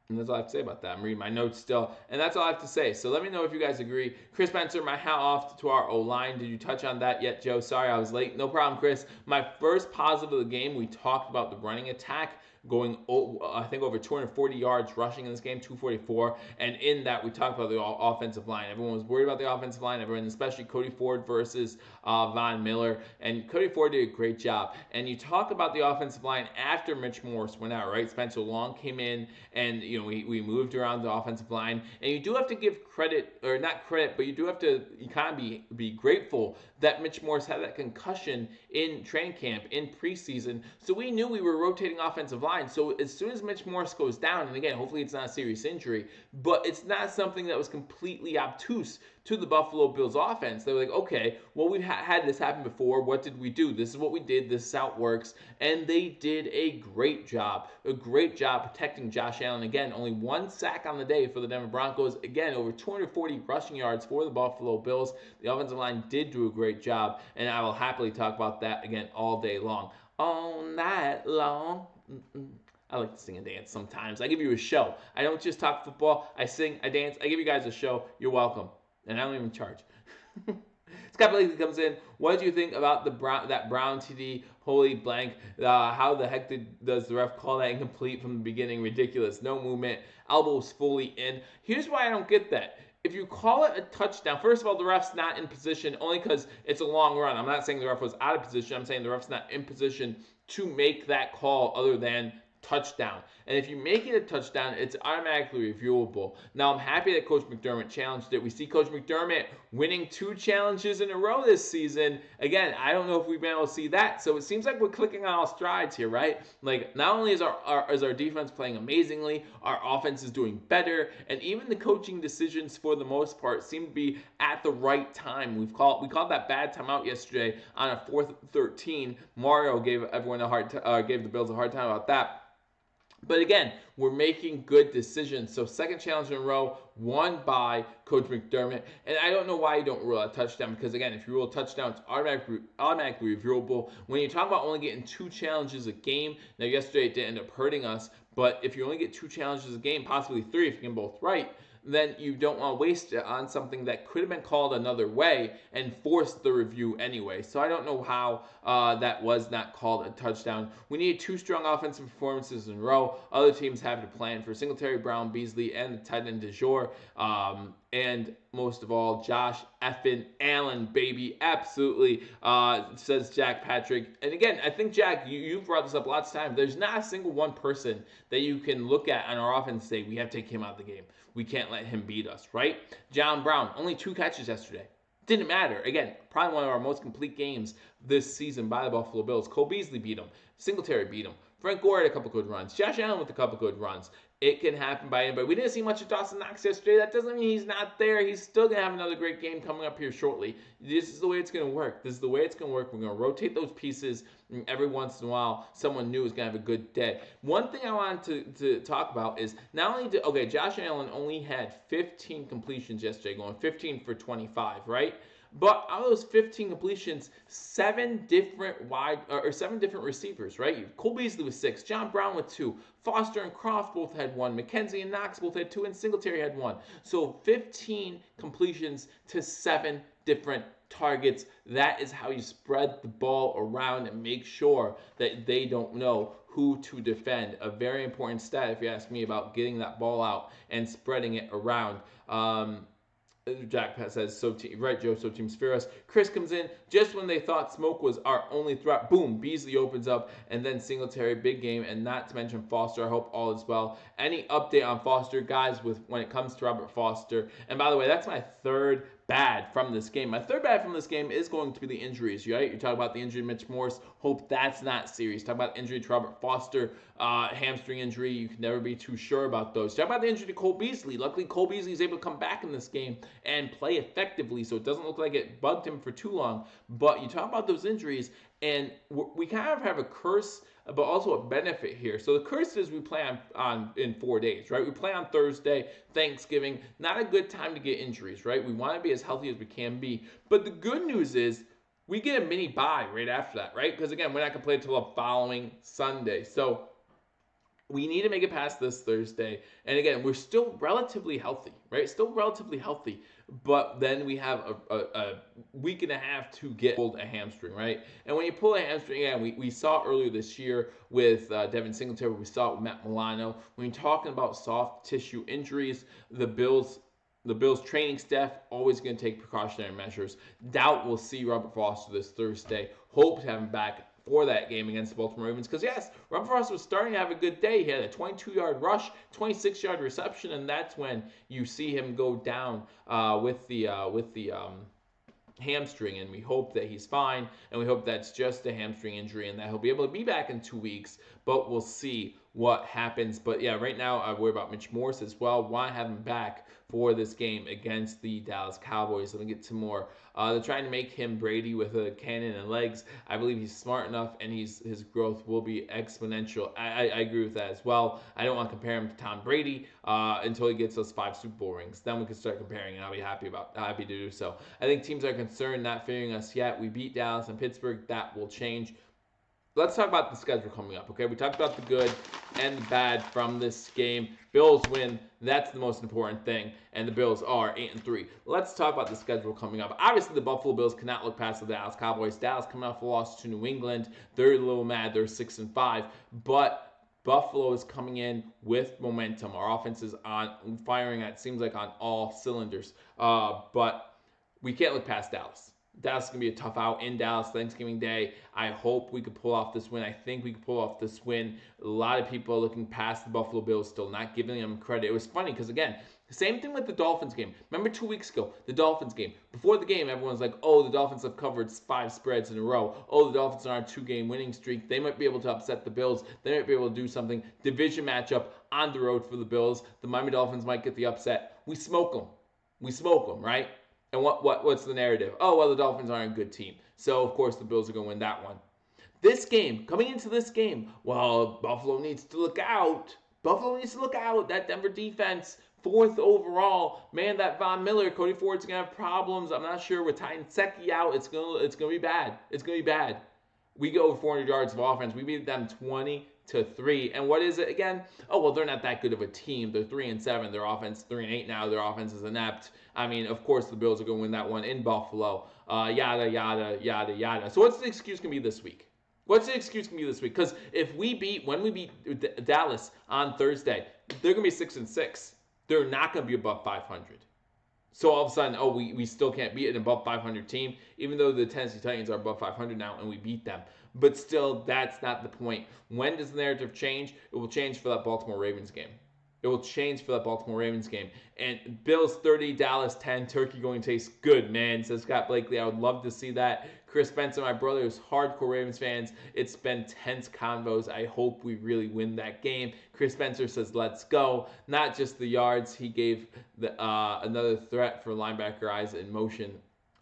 And that's all I have to say about that. I'm reading my notes still. And that's all I have to say. So let me know if you guys agree. Chris Spencer, my hat off to our O-line. Did you touch on that yet, Joe? Sorry, I was late. No problem, Chris. My first positive of the game, we talked about the running attack going, I think, over 240 yards rushing in this game, 244. And in that, we talked about the offensive line. Everyone was worried about the offensive line. Everyone, especially Cody Ford versus Von Miller. And Cody Ford did a great job. And you talk about the offensive line after Mitch Morse went out, right? Spencer Long came in, and we moved around the offensive line. And you do have to give credit, or not credit, but you do have to kind of be grateful that Mitch Morse had that concussion in training camp, in preseason. So we knew we were rotating offensive line. So as soon as Mitch Morse goes down, and again, hopefully it's not a serious injury, but it's not something that was completely obtuse to the Buffalo Bills offense. They were like, okay, well, we've had this happen before. What did we do? This is what we did. This is how it works. And they did a great job protecting Josh Allen. Again, only 1 sack on the day for the Denver Broncos. Again, over 240 rushing yards for the Buffalo Bills. The offensive line did do a great job, and I will happily talk about that again all day long. All night long. I like to sing and dance sometimes. I give you a show. I don't just talk football. I sing, I dance. I give you guys a show. You're welcome. And I don't even charge. Scott Blakely comes in. What do you think about that Brown TD? Holy blank. How the heck does the ref call that incomplete from the beginning? Ridiculous. No movement. Elbows fully in. Here's why I don't get that. If you call it a touchdown, first of all, the ref's not in position only because it's a long run. I'm not saying the ref was out of position. I'm saying the ref's not in position to make that call other than touchdown. And if you make it a touchdown, it's automatically reviewable. Now, I'm happy that Coach McDermott challenged it. We see Coach McDermott winning 2 challenges in a row this season. Again, I don't know if we've been able to see that. So it seems like we're clicking on all strides here, right? Like, not only is our defense playing amazingly, our offense is doing better, and even the coaching decisions for the most part seem to be at the right time. We called that bad timeout yesterday on a 4th 13. Mario gave the Bills a hard time about that. But again, we're making good decisions. So second challenge in a row, won by Coach McDermott. And I don't know why you don't rule a touchdown, because again, if you rule a touchdown, it's automatically reviewable. When you talk about only getting 2 challenges a game, now yesterday it did end up hurting us, but if you only get 2 challenges a game, possibly 3 if you get both right, then you don't want to waste it on something that could have been called another way and force the review anyway. So I don't know how that was not called a touchdown. We need 2 strong offensive performances in a row. Other teams have to plan for Singletary, Brown, Beasley, and the tight end DeJour. And most of all, Josh effing Allen, baby. Absolutely, says Jack Patrick. And again, I think, Jack, you've brought this up lots of times. There's not a single one person that you can look at on our offense and say, we have to take him out of the game. We can't let him beat us, right? John Brown, only 2 catches yesterday. Didn't matter. Again, probably one of our most complete games this season by the Buffalo Bills. Cole Beasley beat him. Singletary beat him. Frank Gore had a couple good runs. Josh Allen with a couple good runs. It can happen by anybody. We didn't see much of Dawson Knox yesterday. That doesn't mean he's not there. He's still going to have another great game coming up here shortly. This is the way it's going to work. This is the way it's going to work. We're going to rotate those pieces. And every once in a while, someone new is going to have a good day. One thing I wanted to talk about is not only Josh Allen only had 15 completions yesterday, going 15 for 25, right? But out of those 15 completions, seven different receivers, right? Cole Beasley with 6, John Brown with 2, Foster and Croft both had 1, McKenzie and Knox both had 2, and Singletary had 1. So 15 completions to 7 different targets. That is how you spread the ball around and make sure that they don't know who to defend. A very important stat, if you ask me, about getting that ball out and spreading it around. Jack says, so right, Joe, so teams fear us. Chris comes in just when they thought Smoke was our only threat. Boom, Beasley opens up, and then Singletary, big game, and not to mention Foster. I hope all is well. Any update on Foster, guys, when it comes to Robert Foster? And by the way, that's my third bad from this game. My third bad from this game is going to be the injuries, right? You talk about the injury to Mitch Morse. Hope that's not serious. Talk about injury to Robert Foster, hamstring injury. You can never be too sure about those. Talk about the injury to Cole Beasley. Luckily, Cole Beasley is able to come back in this game and play effectively, so it doesn't look like it bugged him for too long. But you talk about those injuries, and we kind of have a curse, but also a benefit here. So the curse is we play on in 4 days, right? We play on Thursday, Thanksgiving. Not a good time to get injuries, right? We want to be as healthy as we can be. But the good news is we get a mini bye right after that, right? Because again, we're not going to play until the following Sunday. So we need to make it past this Thursday. And again, we're still relatively healthy, right? Still relatively healthy. But then we have a week and a half to get pulled a hamstring, right? And when you pull a hamstring, again, we saw earlier this year with Devin Singletary. We saw it with Matt Milano. When you're talking about soft tissue injuries, the Bills training staff always going to take precautionary measures. Doubt we'll see Robert Foster this Thursday. Hope to have him back for that game against the Baltimore Ravens. Because yes, Robert Foster was starting to have a good day. He had a 22-yard rush, 26-yard reception, and that's when you see him go down with the hamstring, and we hope that he's fine, and we hope that's just a hamstring injury and that he'll be able to be back in 2 weeks, but we'll see what happens. But yeah, right now I worry about Mitch Morse as well. Want to have him back for this game against the Dallas Cowboys. Let me get to more. They're trying to make him Brady with a cannon and legs. I believe he's smart enough, and his growth will be exponential. I agree with that as well. I don't want to compare him to Tom Brady until he gets those 5 Super Bowl rings. Then we can start comparing, and I'll be happy to do so. I think teams are concerned, not fearing us yet. We beat Dallas and Pittsburgh. That will change. Let's talk about the schedule coming up, okay? We talked about the good and the bad from this game. Bills win. That's the most important thing, and the Bills are 8-3. Let's talk about the schedule coming up. Obviously, the Buffalo Bills cannot look past the Dallas Cowboys. Dallas coming off a loss to New England. They're a little mad. They're 6-5, but Buffalo is coming in with momentum. Our offense is firing at, seems like, on all cylinders, but we can't look past Dallas. Dallas is going to be a tough out in Dallas Thanksgiving Day. I hope we could pull off this win. I think we could pull off this win. A lot of people are looking past the Buffalo Bills still, not giving them credit. It was funny because, again, same thing with the Dolphins game. Remember 2 weeks ago, the Dolphins game. Before the game, everyone's like, oh, the Dolphins have covered 5 spreads in a row. Oh, the Dolphins are on a 2-game winning streak. They might be able to upset the Bills. They might be able to do something. Division matchup on the road for the Bills. The Miami Dolphins might get the upset. We smoke them, right? And what's the narrative? Oh, well, the Dolphins aren't a good team. So, of course, the Bills are going to win that one. This game, coming into this game, well, Buffalo needs to look out. That Denver defense, 4th overall. Man, that Von Miller, Cody Ford's going to have problems. I'm not sure with Tyson Secchi out. It's going to be bad. It's going to be bad. We go over 400 yards of offense. We beat them 20-3. And what is it again? Oh, well, they're not that good of a team. They're 3-7. Their offense 3-8 now. Their offense is inept. I mean, of course, the Bills are going to win that one in Buffalo. Yada, yada, yada, yada. So what's the excuse going to be this week? Because when we beat Dallas on Thursday, they're going to be 6-6. They're not going to be above 500. So all of a sudden, we still can't beat an above 500 team, even though the Tennessee Titans are above 500 now and we beat them. But still, that's not the point. When does the narrative change? It will change for that Baltimore Ravens game. And Bills 30, Dallas 10, turkey going to taste good, man, says Scott Blakely. I would love to see that. Chris Spencer, my brother, is hardcore Ravens fans. It's been tense convos. I hope we really win that game. Chris Spencer says, let's go. Not just the yards. He gave another threat for linebacker eyes in motion.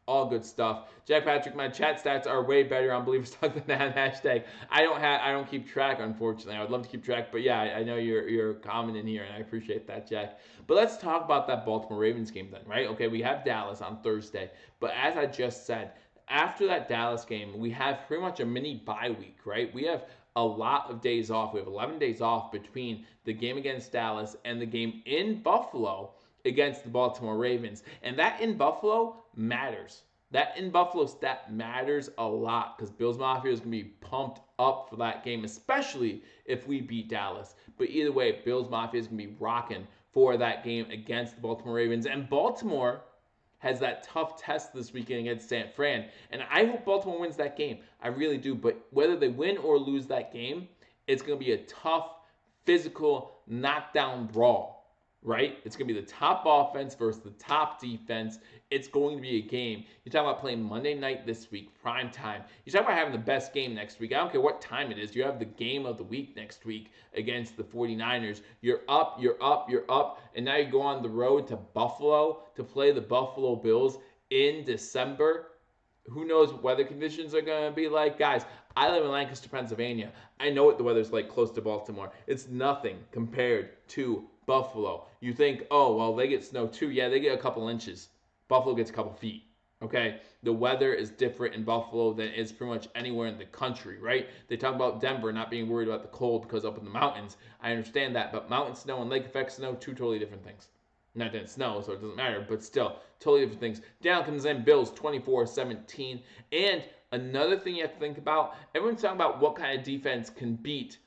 all good stuff. Jack Patrick, my chat stats are way better on Believers Talk than that hashtag. I don't keep track, unfortunately. I would love to keep track, but yeah, I know you're commenting here, and I appreciate that, Jack. But let's talk about that Baltimore Ravens game then, right? Okay, we have Dallas on Thursday, but as I just said, after that Dallas game, we have pretty much a mini bye week, right? We have a lot of days off. We have 11 days off between the game against Dallas and the game in Buffalo against the Baltimore Ravens. And that in Buffalo matters. That in Buffalo stat matters a lot because Bills Mafia is going to be pumped up for that game, especially if we beat Dallas. But either way, Bills Mafia is going to be rocking for that game against the Baltimore Ravens. And Baltimore has that tough test this weekend against San Fran. And I hope Baltimore wins that game. I really do. But whether they win or lose that game, it's going to be a tough, physical, knockdown brawl. Right? It's going to be the top offense versus the top defense. It's going to be a game. You're talking about playing Monday night this week, prime time. You're talking about having the best game next week. I don't care what time it is. You have the game of the week next week against the 49ers. You're up, and now you go on the road to Buffalo to play the Buffalo Bills in December. Who knows what weather conditions are going to be like? Guys, I live in Lancaster, Pennsylvania. I know what the weather's like close to Baltimore. It's nothing compared to Buffalo. You think, oh, well, they get snow too. Yeah, they get a couple inches. Buffalo gets a couple feet. Okay? The weather is different in Buffalo than it is pretty much anywhere in the country, right? They talk about Denver not being worried about the cold because up in the mountains. I understand that, but mountain snow and lake effect snow, two totally different things. Not that it snows, so it doesn't matter, but still, totally different things. Down comes in Bills 24-17. And another thing you have to think about, everyone's talking about what kind of defense can beat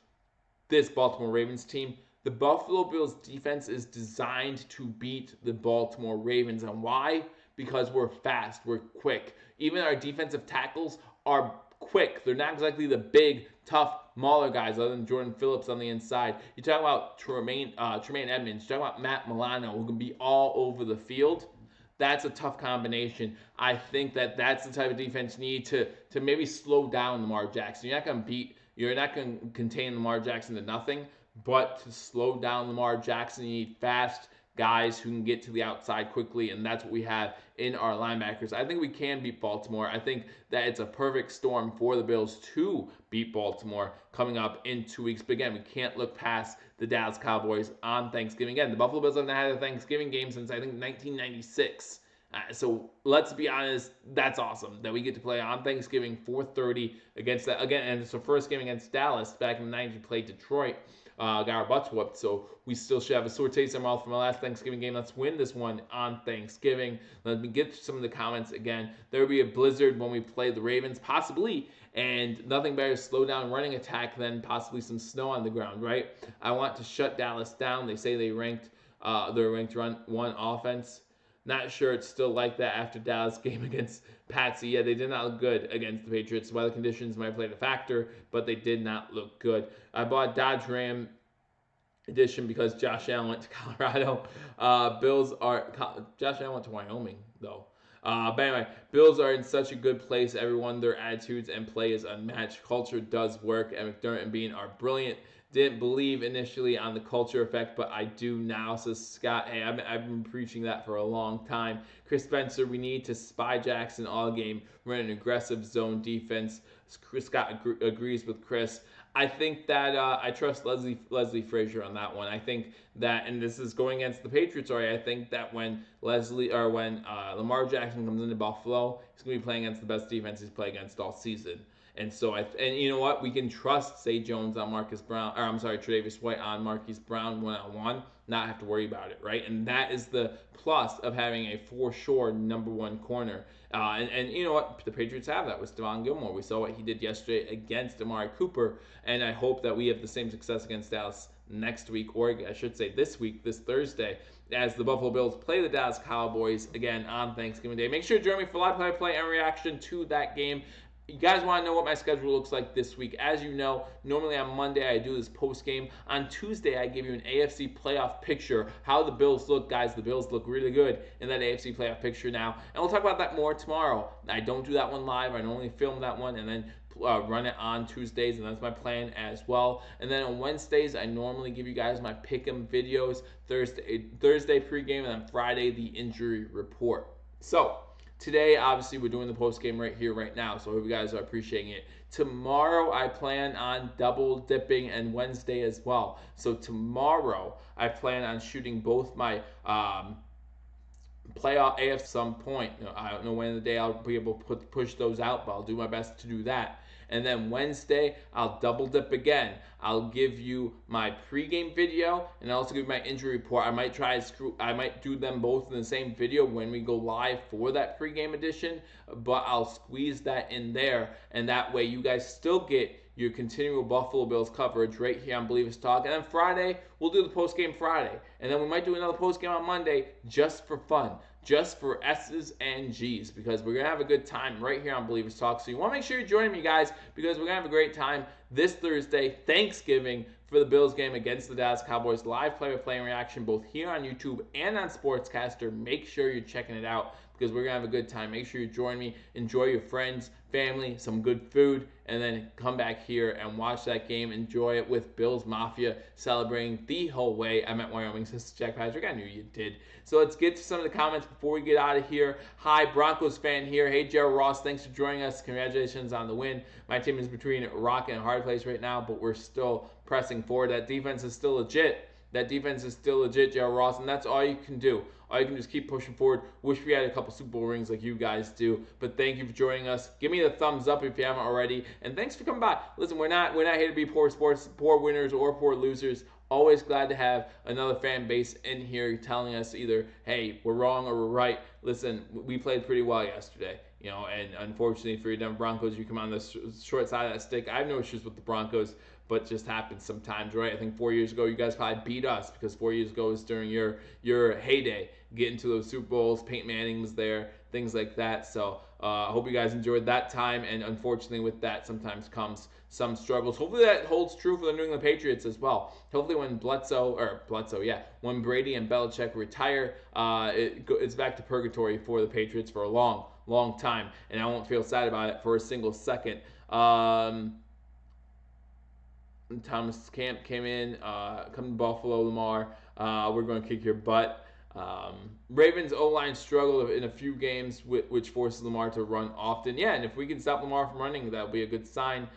this Baltimore Ravens team. The Buffalo Bills defense is designed to beat the Baltimore Ravens. And why? Because we're fast, we're quick. Even our defensive tackles are quick. They're not exactly the big, tough Mauler guys other than Jordan Phillips on the inside. You talk about Tremaine Edmonds. You talk about Matt Milano, who can be all over the field. That's a tough combination. I think that's the type of defense you need to maybe slow down Lamar Jackson. You're not going to contain Lamar Jackson to nothing, but to slow down Lamar Jackson, you need fast guys who can get to the outside quickly, and that's what we have in our linebackers. I think we can beat Baltimore. I think that it's a perfect storm for the Bills to beat Baltimore coming up in 2 weeks. But again, we can't look past the Dallas Cowboys on Thanksgiving. Again, the Buffalo Bills haven't had a Thanksgiving game since, I think, 1996. So let's be honest, that's awesome that we get to play on Thanksgiving 4:30 against that. Again, and it's the first game against Dallas. Back in the 90s, we played Detroit. Got our butts whooped, so we still should have a sore taste in our mouth from our last Thanksgiving game. Let's win this one on Thanksgiving. Let me get to some of the comments again. There will be a blizzard when we play the Ravens, possibly, and nothing better to slow down running attack than possibly some snow on the ground, right? I want to shut Dallas down. They say they're ranked run one offense. Not sure it's still like that after Dallas game against Patsy. Yeah, they did not look good against the Patriots. Weather conditions might have played a factor, but they did not look good. I bought Dodge Ram edition because Josh Allen went to Colorado. Josh Allen went to Wyoming, though. But anyway, Bills are in such a good place. Everyone, their attitudes and play is unmatched. Culture does work, and McDermott and Bean are brilliant. Didn't believe initially on the culture effect, but I do now, says Scott. Hey, I've been preaching that for a long time. Chris Spencer, we need to spy Jackson all game, run an aggressive zone defense. Scott agrees with Chris. I think that I trust Leslie Frazier on that one. I think that, and this is going against the Patriots already, I think that when Lamar Jackson comes into Buffalo, he's going to be playing against the best defense he's played against all season. And so, and you know what? We can trust Zay Jones on Tre'Davious White on Marquise Brown one-on-one, not have to worry about it, right? And that is the plus of having a for sure number one corner. And you know what? The Patriots have that with Stephon Gilmore. We saw what he did yesterday against Amari Cooper, and I hope that we have the same success against Dallas next week, or I should say this week, this Thursday, as the Buffalo Bills play the Dallas Cowboys again on Thanksgiving Day. Make sure to join me for live play and reaction to that game. You guys want to know what my schedule looks like this week. As you know, normally on Monday I do this post game. On Tuesday I give you an AFC playoff picture. How the Bills look, guys. The Bills look really good in that AFC playoff picture now. And we'll talk about that more tomorrow. I don't do that one live. I normally film that one and then run it on Tuesdays, and that's my plan as well. And then on Wednesdays, I normally give you guys my pick'em videos. Thursday pregame, and then Friday the injury report. So Today, obviously, we're doing the post game right here, right now. So I hope you guys are appreciating it. Tomorrow, I plan on double dipping, and Wednesday as well. So tomorrow, I plan on shooting both my playoff AF some point. I don't know when in the day I'll be able to push those out, but I'll do my best to do that. And then Wednesday, I'll double dip again. I'll give you my pregame video and I'll also give you my injury report. I might do them both in the same video when we go live for that pregame edition, but I'll squeeze that in there, and that way you guys still get your continual Buffalo Bills coverage right here on Bill-ievers Talk. And then Friday, we'll do the post-game Friday. And then we might do another post-game on Monday just for fun, just for S's and G's, because we're going to have a good time right here on Bill-ievers Talk. So you want to make sure you're joining me, guys, because we're going to have a great time this Thursday, Thanksgiving, for the Bills game against the Dallas Cowboys. Live play-by-play reaction both here on YouTube and on Sportscaster. Make sure you're checking it out because we're going to have a good time. Make sure you join me. Enjoy your friends, family, some good food, and then come back here and watch that game. Enjoy it with Bills Mafia celebrating the whole way. I meant Wyoming, says Jack Patrick. I knew you did. So let's get to some of the comments before we get out of here. Hi, Broncos fan here. Hey, Gerald Ross. Thanks for joining us. Congratulations on the win. My team is between rock and a hard place right now, but we're still pressing forward. That defense is still legit. That defense is still legit, Gerald Ross, and that's all you can do. All you can do is keep pushing forward. Wish we had a couple Super Bowl rings like you guys do. But thank you for joining us. Give me the thumbs up if you haven't already. And thanks for coming by. Listen, we're not here to be poor sports, poor winners or poor losers. Always glad to have another fan base in here telling us either, hey, we're wrong or we're right. Listen, we played pretty well yesterday. And unfortunately for your Denver Broncos, you come on the short side of that stick. I have no issues with the Broncos, but it just happens sometimes, right? I think 4 years ago, you guys probably beat us because 4 years ago was during your heyday, getting to those Super Bowls. Peyton Manning was there, things like that. So I hope you guys enjoyed that time, and unfortunately with that sometimes comes some struggles. Hopefully that holds true for the New England Patriots as well. Hopefully when when Brady and Belichick retire, it's back to purgatory for the Patriots for a long time, and I won't feel sad about it for a single second. Thomas Camp came in, come to Buffalo, Lamar. We're going to kick your butt. Ravens O-line struggled in a few games, which forces Lamar to run often. Yeah, and if we can stop Lamar from running, that would be a good sign.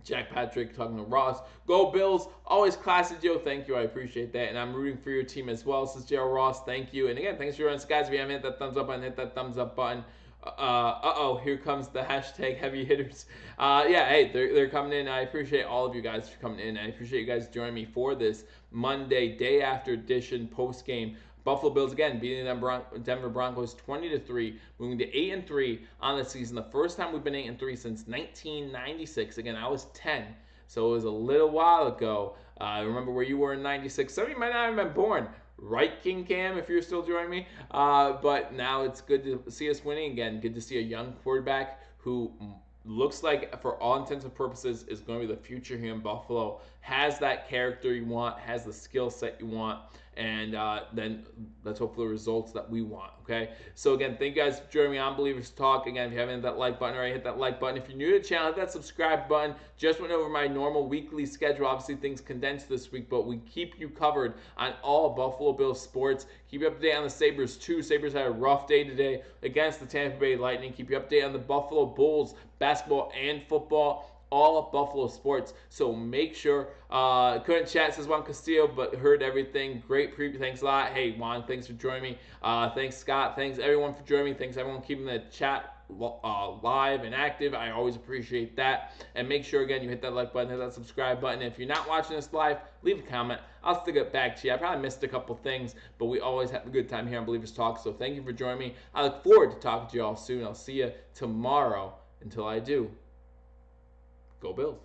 Jack Patrick talking to Ross. Go Bills. Always classy, Joe. Thank you. I appreciate that. And I'm rooting for your team as well, says Gerald Ross. Thank you. And again, thanks for joining us, guys. If you haven't hit that thumbs up button, hit that thumbs up button. Here comes the hashtag heavy hitters. Hey, they're coming in. I appreciate all of you guys for coming in. I appreciate you guys joining me for this Monday day after edition post game. Buffalo Bills again beating the Denver Broncos 20-3, moving to 8-3 on the season. The first time we've been 8-3 since 1996. Again, I was 10, so it was a little while ago. I remember where you were in '96. Some of you might not have been born. Right, King Cam, if you're still joining me. But now it's good to see us winning again. Good to see a young quarterback who looks like, for all intents and purposes, is going to be the future here in Buffalo. Has that character you want, has the skill set you want, and then let's hope for the results that we want, okay? So again, thank you guys for joining me on Bill-ievers Talk. Again, if you haven't hit that like button already, hit that like button. If you're new to the channel, hit that subscribe button. Just went over my normal weekly schedule. Obviously, things condensed this week, but we keep you covered on all Buffalo Bills sports. Keep you up to date on the Sabres, too. Sabres had a rough day today against the Tampa Bay Lightning. Keep you up to date on the Buffalo Bulls, basketball and football. All of Buffalo sports, so make sure. Couldn't chat, says Juan Castillo, but heard everything. Great preview. Thanks a lot. Hey, Juan, thanks for joining me. Thanks, Scott. Thanks, everyone, for joining me. Thanks, everyone, keeping the chat live and active. I always appreciate that. And make sure, again, you hit that like button, hit that subscribe button. If you're not watching this live, leave a comment. I'll stick it back to you. I probably missed a couple things, but we always have a good time here on Bill-ievers Talk. So thank you for joining me. I look forward to talking to you all soon. I'll see you tomorrow. Until I do, go Bills.